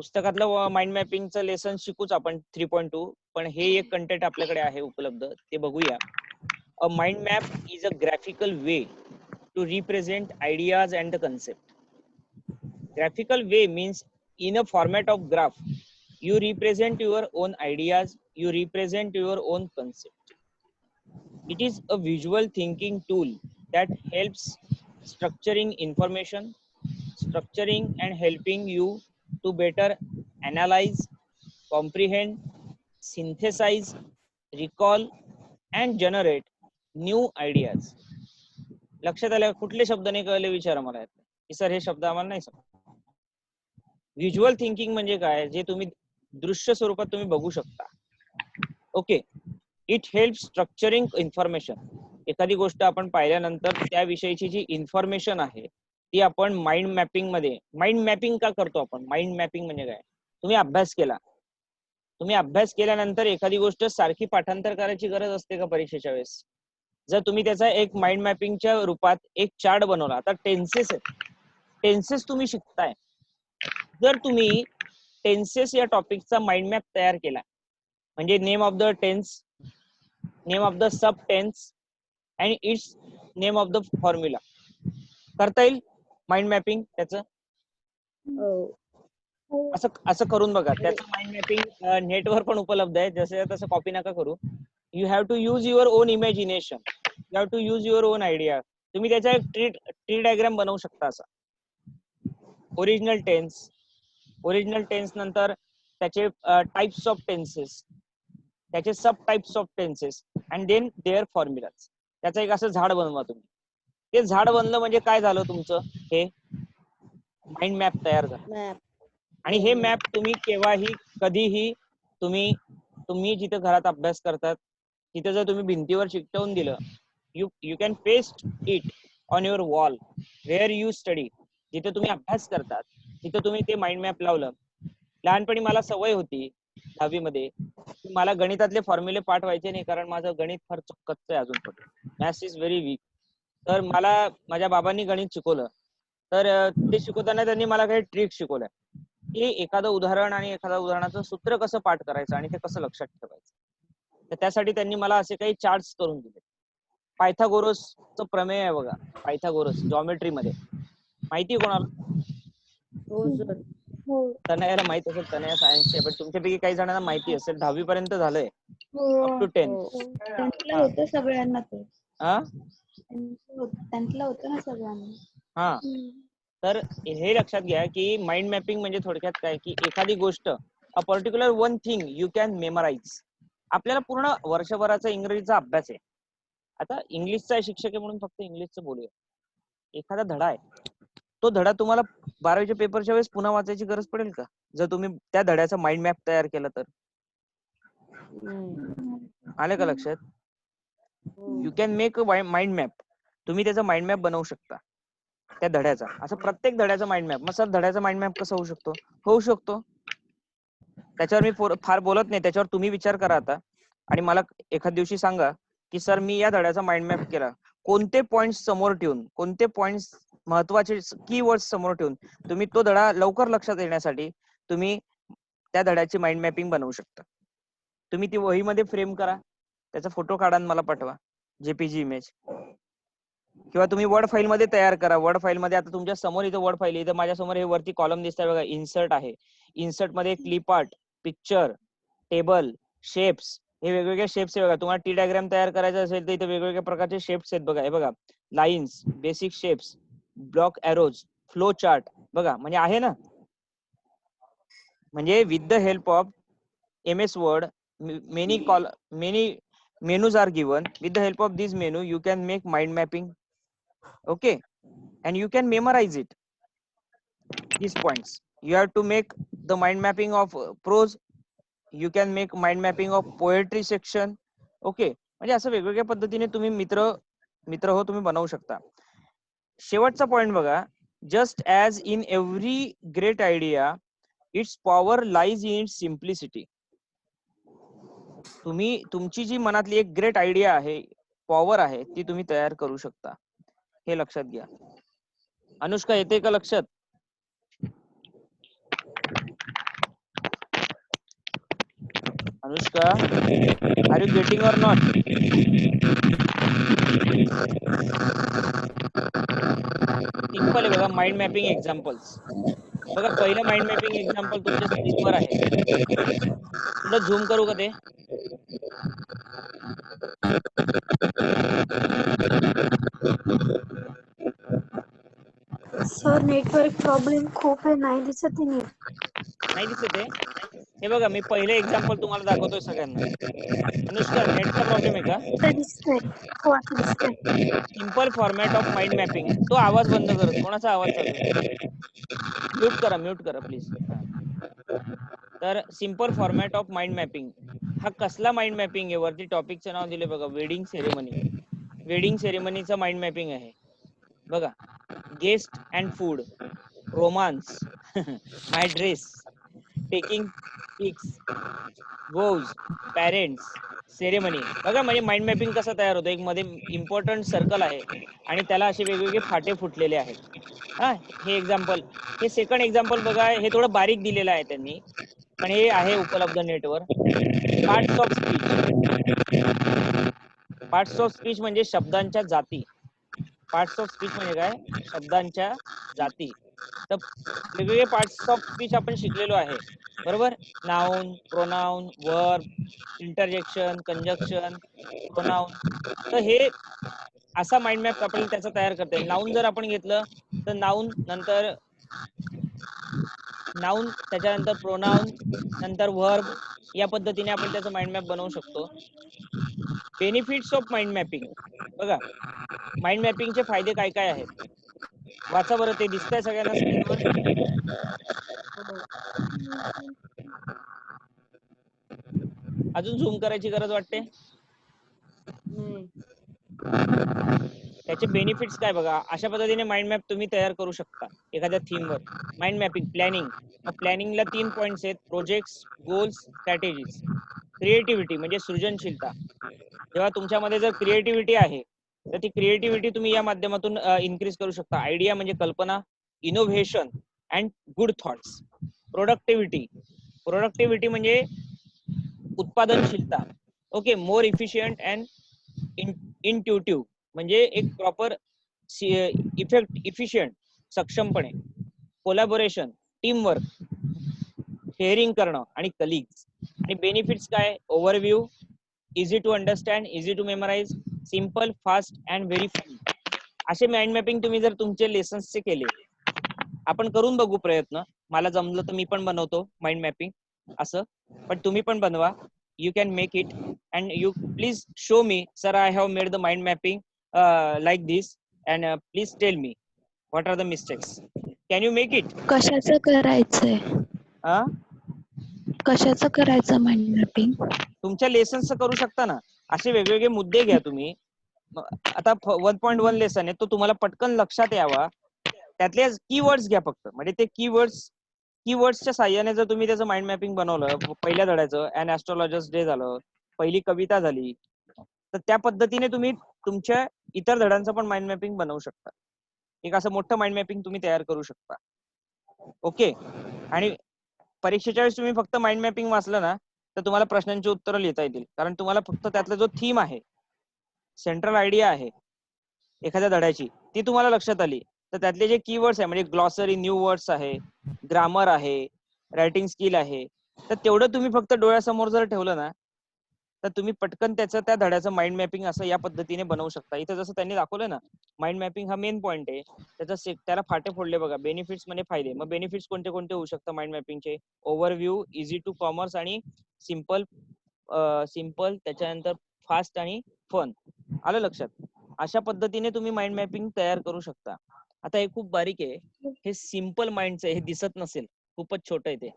पुस्तकातलं mind मॅपिंगचं lesson शिकूच आपण 3.2, पण हे एक कंटेंट आपल्याकडे आहे उपलब्ध, ते बघूया. A mind map is a graphical way to represent ideas and the concept. Graphical way means in a format of graph, you represent your own ideas, you represent your own concept. It is a visual thinking tool that helps structuring information, structuring and helping you to better analyze, comprehend, synthesize, recall and generate new ideas. लक्षात आलं? कुठले शब्द नाही कळले विचारा मला की sir हे शब्द आम्हाला नाही समजले. व्हिज्युअल थिंकिंग म्हणजे काय, जे तुम्ही दृश्य स्वरूपात तुम्ही बघू शकता. Okay. It help structuring information. एखादी गोष्ट आपण पाहिल्यानंतर त्याविषयीची जी इन्फॉर्मेशन आहे ती आपण माइंड मॅपिंग मध्ये. माइंड मॅपिंग का करतो आपण? माइंड मॅपिंग म्हणजे काय, तुम्ही अभ्यास केला, तुम्ही अभ्यास केल्यानंतर एखादी गोष्ट सारखी पाठांतर करायची गरज असते का परीक्षेच्या वेळेस? जर तुम्ही त्याचा एक माइंड मॅपिंगच्या रूपात एक चार्ट बनवला, आता टेन्सेस आहेत, टेन्सेस तुम्ही शिकताय, जर तुम्ही टेन्सेस या टॉपिकचा माइंड मॅप तयार केला, म्हणजे name of the tense, name of the sub tense and its name of the formula, करता येईल माइंड मॅपिंग त्याचं? असं करून बघा. त्याचं माइंड मॅपिंग नेटवर पण उपलब्ध आहे, जसं तसं कॉपी नका करू. You have to use your own imagination, you have to use your own idea. तुम्ही त्याचा एक ट्री डायग्राम बनवू शकता. असा ओरिजिनल टेन्स, ओरिजिनल टेन्स नंतर त्याचे टाइप्स ऑफ टेन्सेस, त्याचे sub types of tenses and then their formulas. त्याचं एक असं झाड बनवा तुम्ही. ते झाड बनलं म्हणजे काय झालं तुमचं? हे माइंड मॅप तयार झालं. आणि हे मॅप तुम्ही केव्हाही कधीही तुम्ही जिथे घरात अभ्यास करतात तिथे जर तुम्ही भिंतीवर चिकटवून दिलं, you can paste it on your wall where you study. जिथे तुम्ही अभ्यास करतात तिथे तुम्ही ते माइंड मॅप लावलं. लहानपणी मला सवय होती 10वी मध्ये, मला गणितातले फॉर्म्युले पाठ व्हायचे नाही, कारण माझं गणित फार कच्चं आहे अजून पण, मॅथ्स इज व्हेरी वीक. तर मला माझ्या बाबांनी गणित शिकवलं. तर ते शिकवताना त्यांनी मला काही ट्रिक शिकवल्या की एखादं उदाहरण आणि एखाद्या उदाहरणाचं सूत्र कसं पाठ करायचं आणि ते कसं लक्षात ठेवायचं. तर त्यासाठी त्यांनी मला असे काही चार्ट्स करून दिले. पायथागोरसचं प्रमेय आहे बघा, पायथागोरस जॉमेट्री मध्ये, माहिती आहे कोणाला? तनयाला माहित असेल, तनया सायन्सची आहे, पण तुमच्यापैकी काही जणांना माहिती असेल. 10वी पर्यंत झालंय, अप टू 10 सगळ्यांना ते हा त्यांतलं होतं ना सगळ्यांना. हा. तर हे लक्षात घ्या की माइंड मॅपिंग म्हणजे थोडक्यात काय की एखादी गोष्ट, a particular one thing you can memorise. आपल्याला पूर्ण वर्षभराचा इंग्रजीचा अभ्यास आहे. आता इंग्लिशचा शिक्षक आहे म्हणून फक्त इंग्लिशचं बोलूया. एखादा धडा आहे, तो धडा तुम्हाला 12वीच्या पेपरच्या वेळेस पुन्हा वाचायची गरज पडेल का जर तुम्ही त्या धड्याचा माइंड मॅप तयार केला तर? आले का लक्षात? You can make a mind map. तुम्ही त्याचा माइंड मॅप बनवू शकता त्या धड्याचा. असं प्रत्येक धड्याचा माइंड मॅप. मग सर धड्याचा माइंड मॅप कसा होऊ शकतो? होऊ शकतो. त्याच्यावर मी फार बोलत नाही, त्याच्यावर तुम्ही विचार करा आता आणि मला एखाद दिवशी सांगा की सर मी या धड्याचा माइंड मॅप केला. कोणते पॉइंट्स समोर ठेवून, कोणते पॉइंट्स महत्वाचे कीवर्ड समोर ठेवून तुम्ही तो धडा लवकर लक्षात येण्यासाठी तुम्ही त्या धड्याची माइंड मॅपिंग बनवू शकता. तुम्ही ती वहीमध्ये फ्रेम करा, त्याचा फोटो काढा आणि मला पाठवा, जेपीजी इमेज, किंवा तुम्ही वर्ड फाईल मध्ये तयार करा. वर्ड फाईल मध्ये आता तुमच्या समोर इथं वर्ड फाईल, इथं माझ्या समोर हे वरती कॉलम दिसतंय बघा, इन्सर्ट आहे. इन्सर्ट मध्ये clip art, picture, table, shapes, हे वेगवेगळे शेप्स आहे बघा. तुम्हाला टी डायग्राम तयार करायचा असेल तर इथे वेगवेगळ्या प्रकारचे शेप्स आहेत बघा. हे बघा, lines, basic shapes, block arrows, flow chart बघा, म्हणजे आहे ना. म्हणजे with the help of MS Word, many menus are given. With the help of this menu you can make mind mapping. Okay, and you can memorize it, these points. You have to make the mind mapping of prose, you can make mind mapping of poetry section. Okay, म्हणजे असं वेगवेगळ्या पद्धतीने तुम्ही मित्र हो तुम्ही बनवू शकता. शेवटचा पॉइंट बघा, just as in every great idea its power lies in its simplicity. तुम्ही तुमची जी मनातली एक ग्रेट आयडिया आहे, पॉवर आहे, ती तुम्ही तयार करू शकता. हे लक्षात घ्या. अनुष्का, येते का लक्षात? अनुष्का, आर यू गेटिंग और नॉट? सिंपल आहे बघा, माइंड मॅपिंग एक्झाम्पल्स. बघा पहिलं माइंड मॅपिंग एक्झाम्पल तुमच्या स्क्रीनवर आहे. थोडं झूम करू का ते? सर नेटवर्क प्रॉब्लेम खूप आहे, नाही दिसत आहे नीट. नाही दिसत आहे? हे बघा मी पहिलं एक्झाम्पल तुम्हाला दाखवतोय सगळ्यांना. अनुष्का, नेटचा प्रॉब्लेम आहे का? आता दिसतंय. हो आता दिसतंय. Simple format of mind mapping. तो आवाज बंद करत, कोणाचा आवाज चालू आहे? म्यूट करा प्लीज. तर simple format of mind mapping हा कसला माइंड मॅपिंग आहे? वरती टॉपिकचं नाव दिले बघा, वेडिंग सेरेमनी. वेडिंग सेरेमनीचा माइंड मॅपिंग आहे बघा. Guest and food, romance, my dress, taking pics, vows, parents, ceremony. बघा म्हणजे माइंड मॅपिंग कसं तयार होतं. एक मध्ये इम्पॉर्टंट सर्कल आहे आणि त्याला असे वेगवेगळे फाटे फुटलेले आहेत. हा, हे एक्झाम्पल. हे सेकंड एक्झाम्पल बघा, हे थोडं बारीक दिलेलं आहे त्यांनी, पण हे आहे उपलब्ध नेटवर. Parts of speech. Parts of speech म्हणजे शब्दांच्या जाती. पार्ट्स ऑफ स्पीच म्हणजे काय? शब्दांच्या जाती. तर वेगवेगळे पार्ट्स ऑफ स्पीच आपण शिकलेलो आहे, बरोबर? Noun, pronoun, verb, interjection, conjunction, pronoun. तर हे असा माइंड मॅप आपल्याला त्याचा तयार करता येईल. नाउन जर आपण घेतलं तर नाउन नंतर नाउन, त्याच्यानंतर प्रोनाउन, नंतर वर्ब, या पद्धतीने आपण त्याचा माइंड मॅप बनवू शकतो. Benefits of mind mapping. बघा माइंड मॅपिंगचे फायदे काय काय आहेत, वाचा बरं. ते दिसतंय सगळ्यांना स्क्रीनवर? अजून झूम करायची गरज वाटते? त्याचे बेनिफिट्स काय बघा. अशा पद्धतीने माइंड मॅप तुम्ही तयार करू शकता एखाद्या थीमवर. Mind mapping, planning. प्लॅनिंगला 3 पॉइंट्स आहेत: प्रोजेक्ट्स, गोल्स, स्ट्रॅटेजीज. क्रिएटिव्हिटी म्हणजे सृजनशीलता. जेव्हा तुमच्यामध्ये जर क्रिएटिव्हिटी आहे तर ती क्रिएटिव्हिटी तुम्ही या माध्यमातून इन्क्रीज करू शकता. आयडिया म्हणजे कल्पना, innovation and good thoughts. Productivity. Productivity म्हणजे उत्पादनशीलता. Okay. More efficient and intuitive म्हणजे एक प्रॉपर इफिशियंट, सक्षमपणे. कोलॅबोरेशन, टीम वर्क, शेअरिंग करणं आणि कलिग्स. आणि बेनिफिट्स काय? Overview, easy to understand, easy to memorize, simple, fast and very fun. असे माइंड मॅपिंग तुम्ही जर तुमचे लेसन्सचे केले, आपण करून बघू प्रयत्न. मला जमलं तर मी पण बनवतो माइंड मॅपिंग असं, पण तुम्ही पण बनवा. You can make it and you please show me, sir, I have made the mind mapping like this, and please tell me what are the mistakes. Can you make it? कशाचं करायचंय? कशाचं करायचं mind mapping? तुमच्या लेसन्सचं करू शकता ना. असे वेगवेगळे मुद्दे घ्या तुम्ही. आता 1.1 लेसन आहे, तो तुम्हाला पटकन लक्षात यावा. त्यातले कीवर्ड्स घ्या फक्त. म्हणजे ते कीवर्ड्सच्या साह्याने जर तुम्ही त्याचं माइंड मॅपिंग बनवलं, पहिल्या धड्याचं अँड ॲस्ट्रोलॉजर्स डे झालं, पहिली कविता झाली, तर त्या पद्धतीने तुम्ही तुमच्या इतर धड्यांचं पण माइंड मॅपिंग बनवू शकता. एक असं मोठं माइंड मॅपिंग तुम्ही तयार करू शकता. ओके. आणि परीक्षेच्या वेळेस तुम्ही फक्त माइंड मॅपिंग वाचलं ना तर तुम्हाला प्रश्नांची उत्तरं लिहिता येतील. कारण तुम्हाला फक्त त्यातला जो थीम आहे, सेंट्रल आयडिया आहे एखाद्या धड्याची, ती तुम्हाला लक्षात आली, तर त्यातले जे कीवर्ड्स आहे म्हणजे ग्लॉसरी, न्यू वर्ड्स आहे, ग्रामर आहे, रायटिंग स्किल आहे, तर तेवढं तुम्ही फक्त डोळ्यासमोर जर ठेवलं ना तर तुम्ही पटकन त्याचं त्या धड्याचं माइंड मॅपिंग असं या पद्धतीने बनवू शकता. इथं जसं त्यांनी दाखवलं ना, माइंड मॅपिंग हा मेन पॉईंट आहे. त्याला फाटे फोडले बघा. बेनिफिट्स म्हणजे फायदे. मग बेनिफिट्स कोणते कोणते होऊ शकतात माइंड मॅपिंगचे? ओव्हरव्ह्यू, इझी टू कॉमर्स आणि सिंपल, त्याच्यानंतर फास्ट आणि फन. आलं लक्षात? अशा पद्धतीने तुम्ही माइंड मॅपिंग तयार करू शकता. आता हे खूप बारीक आहे, हे सिंपल माइंडचं, हे दिसत नसेल, खूपच छोट आहे ते.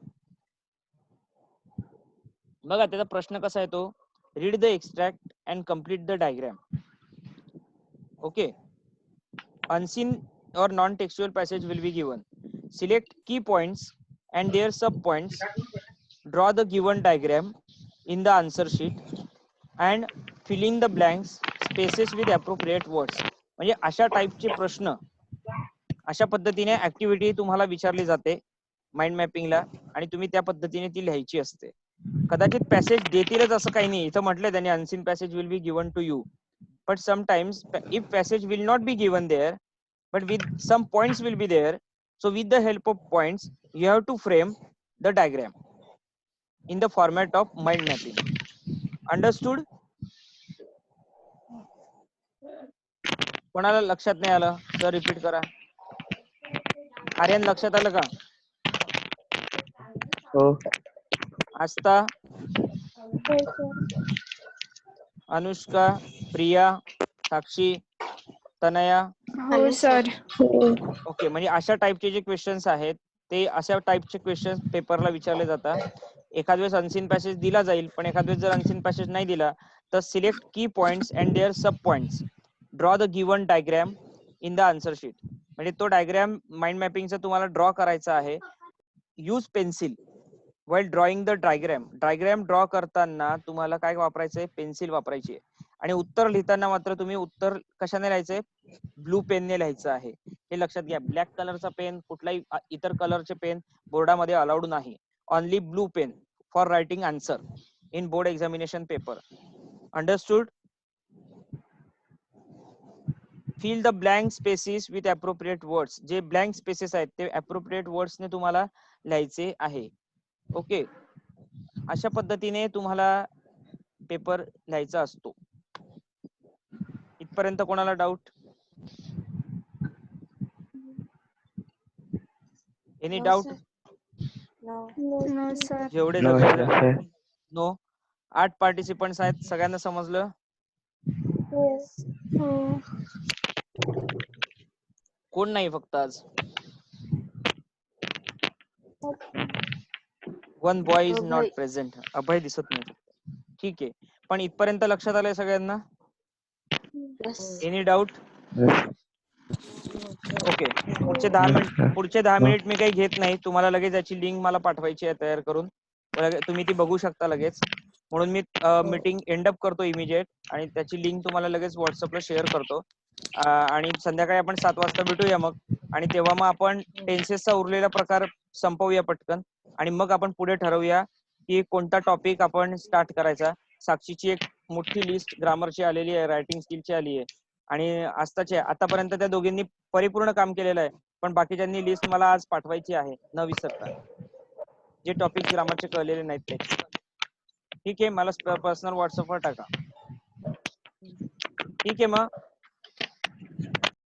बघा त्याचा प्रश्न कसा आहे तो, read the extract and complete the diagram. Okay. Unseen or non-textual passage will be given. Select key points and their sub points. Draw the given diagram in the answer sheet and fill in the blanks spaces with appropriate words. म्हणजे अशा टाइपचे प्रश्न, अशा पद्धतीने activity तुम्हाला विचारली जाते mind मॅपिंगला आणि तुम्ही त्या पद्धतीने ती लिहायची असते. कदाचित पॅसेज देतीलच असं काही नाही. इथं म्हटलंय त्यांनी unseen passage will be given to you, but sometimes if passage will not be given there but with some points will be there, so with the help of points you have to frame the diagram in the format of mind mapping. Understood? कोणाला लक्षात नाही आलं sir repeat करा. आर्यन लक्षात आलं का? हो. आस्था, अनुष्का, प्रिया, साक्षी, तनया. हो सर. ओके, म्हणजे अशा टाइपचे जे क्वेश्चन्स आहेत ते अशा टाइपचे क्वेश्चन्स पेपरला विचारले जातात. एखाद वेळेस अनसीन पॅसेज दिला जाईल, पण एखाद वेळेस जर अनसीन पॅसेज नाही दिला तर select key points and there sub points, draw the given diagram in the answer sheet. म्हणजे तो डायग्राम माइंड मॅपिंगचा तुम्हाला ड्रॉ करायचा आहे. Use pencil while drawing the diagram. Diagram draw करताना तुम्हाला काय वापरायचंय? पेन्सिल वापरायची आहे. आणि उत्तर लिहिताना मात्र तुम्ही उत्तर कशाने लिहायचंय? ब्लू पेनने लिहायचं आहे. हे लक्षात घ्या. ब्लॅक कलरचा पेन, कुठलाही इतर कलरचे पेन बोर्डामध्ये अलाउड नाही. Only blue pen for writing answer in board examination paper. Understood? Fill the blank spaces with appropriate words. जे ब्लँक स्पेसेस आहेत ते अप्रोप्रिएट वर्ड्सने तुम्हाला लिहायचे आहे. ओके, अशा पद्धतीने तुम्हाला पेपर लिहायचा असतो. इथपर्यंत कोणाला doubt? Any doubt? No sir. जेवढे No, सगळे sir. नो. 8 पार्टिसिपंट्स आहेत, सगळ्यांना समजलं? हो. कोण नाही फक्त आज? One boy is not present. Abhay दिसत नाही फक्त. ठीक आहे, पण इथपर्यंत लक्षात आलंय सगळ्यांना? Any doubt? ओके, पुढचे 10 मिनिट मी काही घेत नाही. तुम्हाला लगेच याची लिंक मला पाठवायची आहे तयार करून. तुम्ही ती बघू शकता लगेच. म्हणून मी मीटिंग एंड अप करतो इमिजिएट, आणि त्याची लिंक तुम्हाला लगेच व्हॉट्सअपला शेअर करतो. आणि संध्याकाळी आपण 7 वाजता भेटूया मग. आणि तेव्हा मग आपण टेन्सेसचा उरलेला प्रकार संपवूया पटकन, आणि मग आपण पुढे ठरवूया की कोणता टॉपिक आपण स्टार्ट करायचा. साक्षीची एक मोठी लिस्ट ग्रामरची आलेली आहे, रायटिंग स्किलची आली आहे, आणि आस्ताची आहे. आतापर्यंत त्या दोघींनी परिपूर्ण काम केलेलं आहे, पण बाकीच्यांनी लिस्ट मला आज पाठवायची आहे न विसरता, जे टॉपिक ग्रामरचे कळलेले नाहीत ते. ठीक आहे, मला पर्सनल व्हॉट्सअपवर टाका. ठीक आहे, मग